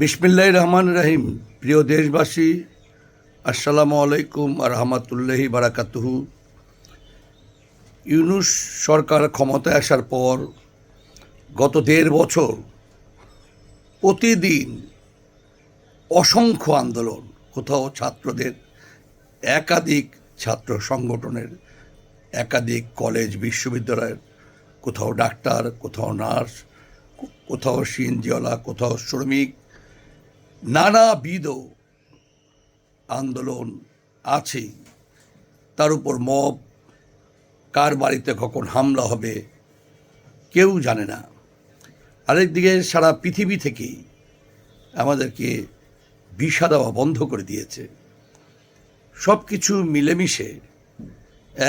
বিসমিল্লাহির রহমানির রহিম। প্রিয় দেশবাসী, আসসালামু আলাইকুম আর রহমাতুল্লাহি বারাকাতুহু। ইউনূস সরকার ক্ষমতায় আসার পর গত ১.৫ বছর প্রতিদিন অসংখ্য আন্দোলন, কোথাও ছাত্রদের, একাধিক ছাত্র সংগঠনের, একাধিক কলেজ বিশ্ববিদ্যালয়ের, কোথাও ডাক্তার, কোথাও নার্স, কোথাও সিএনজিওয়ালা, কোথাও শ্রমিক, নানাবিধ আন্দোলন আছে। তার উপর মব, কার বাড়িতে কখন হামলা হবে কেউ জানে না। আরেকদিকে সারা পৃথিবী থেকেই আমাদেরকে ভিসা দেওয়া বন্ধ করে দিয়েছে। সব কিছু মিলেমিশে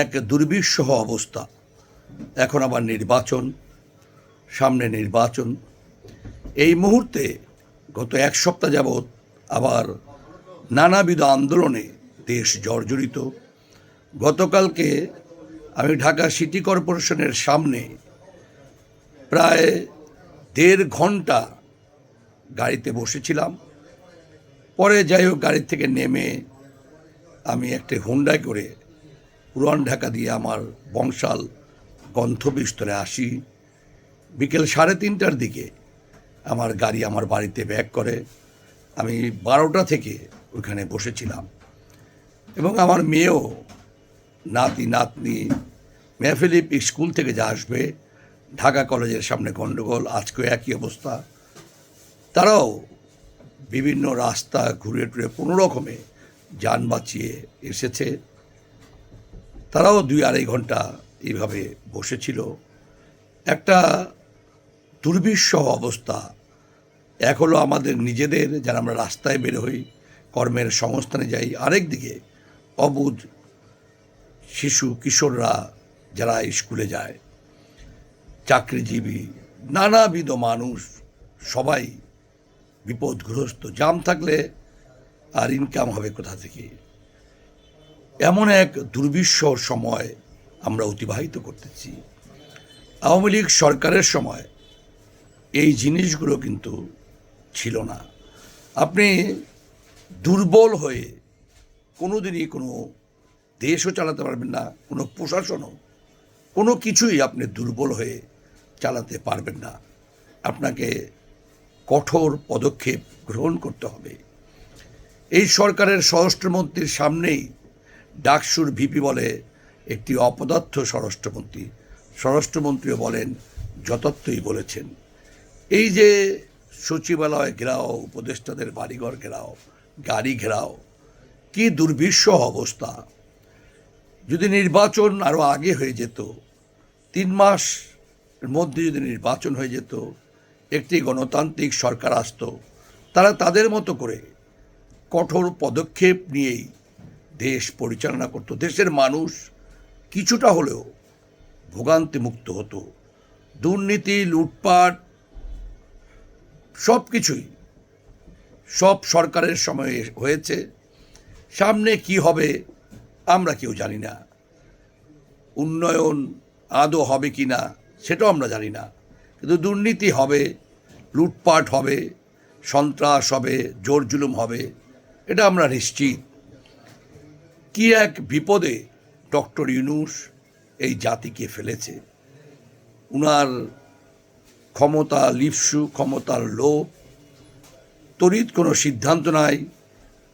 এক দুর্বিষহ অবস্থা। এখন আবার নির্বাচন, সামনে নির্বাচন। এই মুহূর্তে গত ১ সপ্তাহ যাবৎ আবার নানাবিধ আন্দোলনে দেশ জর্জরিত। গতকালকে আমি ঢাকা সিটি কর্পোরেশনের সামনে প্রায় ১.৫ ঘন্টা গাড়িতে বসেছিলাম। পরে যাই হোক, গাড়ি থেকে নেমে আমি একটা হুন্ডায় করে পুরান ঢাকা দিয়ে আমার বংশাল গন্তব্যস্থলে আসি। বিকেল 3:30টার দিকে আমার গাড়ি আমার বাড়িতে ব্যাক করে। আমি 12টা থেকে ওইখানে বসেছিলাম এবং আমার মেয়েও, নাতি নাতনি, মেহফিলিপ স্কুল থেকে যা আসবে, ঢাকা কলেজের সামনে গণ্ডগোল, আজকেও একই অবস্থা। তারাও বিভিন্ন রাস্তা ঘুরে টুরে কোনো রকমে যান বাঁচিয়ে এসেছে। তারাও 2-2.5 ঘন্টা এইভাবে বসেছিল। একটা দুর্বিষহ অবস্থা। এক হলো আমাদের নিজেদের, যারা আমরা রাস্তায় বের হই, কর্মের সংস্থানে যাই। আরেকদিকে অবুঝ শিশু কিশোররা যারা স্কুলে যায়, চাকরিজীবী, নানাবিধ মানুষ, সবাই বিপদগ্রস্ত। জাম থাকলে আর ইনকাম হবে কোথা থেকে? এমন এক দুর্বিষহ সময় আমরা অতিবাহিত করতেছি। আওয়ামী লীগ সরকারের সময় এই জিনিসগুলো কিন্তু ছিল না। আপনি দুর্বল হয়ে কোনোদিনই কোনো দেশও চালাতে পারবেন না, কোনো প্রশাসনও, কোনো কিছুই আপনি দুর্বল হয়ে চালাতে পারবেন না। আপনাকে কঠোর পদক্ষেপ গ্রহণ করতে হবে। এই সরকারের স্বরাষ্ট্রমন্ত্রীর সামনেই ডাকসুর ভিপি বলে একটি অপদার্থ স্বরাষ্ট্রমন্ত্রী, স্বরাষ্ট্রমন্ত্রীও বলেন যথার্থই বলেছেন। এই যে সচিবালয় ঘেরাও, উপদেষ্টাদের বাড়িঘর ঘেরাও, গাড়ি ঘেরাও, কি দুর্বিষহ অবস্থা! যদি নির্বাচন আরও আগে হয়ে যেত, 3 মাসের মধ্যে যদি নির্বাচন হয়ে যেত, একটি গণতান্ত্রিক সরকার আসতো, তারা তাদের মতো করে কঠোর পদক্ষেপ নিয়েই দেশ পরিচালনা করত। দেশের মানুষ কিছুটা হলেও ভোগান্তিমুক্ত হতো। দুর্নীতি, লুটপাট, সব কিছুই সব সরকারের সময়ে হয়েছে। সামনে কি হবে আমরা কেউ জানি না। উন্নয়ন আদৌ হবে কি না সেটাও আমরা জানি না, কিন্তু দুর্নীতি হবে, লুটপাট হবে, সন্ত্রাস হবে, জোর জুলুম হবে, এটা আমরা নিশ্চিত। কি এক বিপদে ডক্টর ইউনূস এই জাতিকে ফেলেছে। উনার ক্ষমতা লিপ্সু, ক্ষমতার লোভ, তড়িৎ কোনো সিদ্ধান্ত নাই,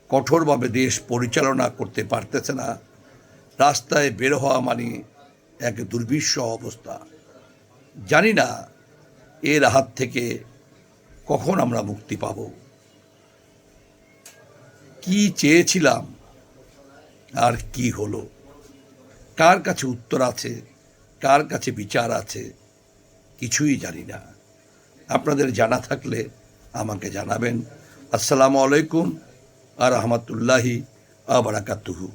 কঠোরভাবে দেশ পরিচালনা করতে পারতেছে না। রাস্তায় বের হওয়া মানে এক দুর্বিষহ অবস্থা। জানি না এর হাত থেকে কখন আমরা মুক্তি পাব। কি চেয়েছিলাম আর কি হলো? কার কাছে উত্তর আছে, কার কাছে বিচার আছে, কিছুই জানি না। আপনাদের জানা থাকলে আমাকে জানাবেন। আসসালামু আলাইকুম আর রহমতুল্লাহি ওয়া বারাকাতুহু।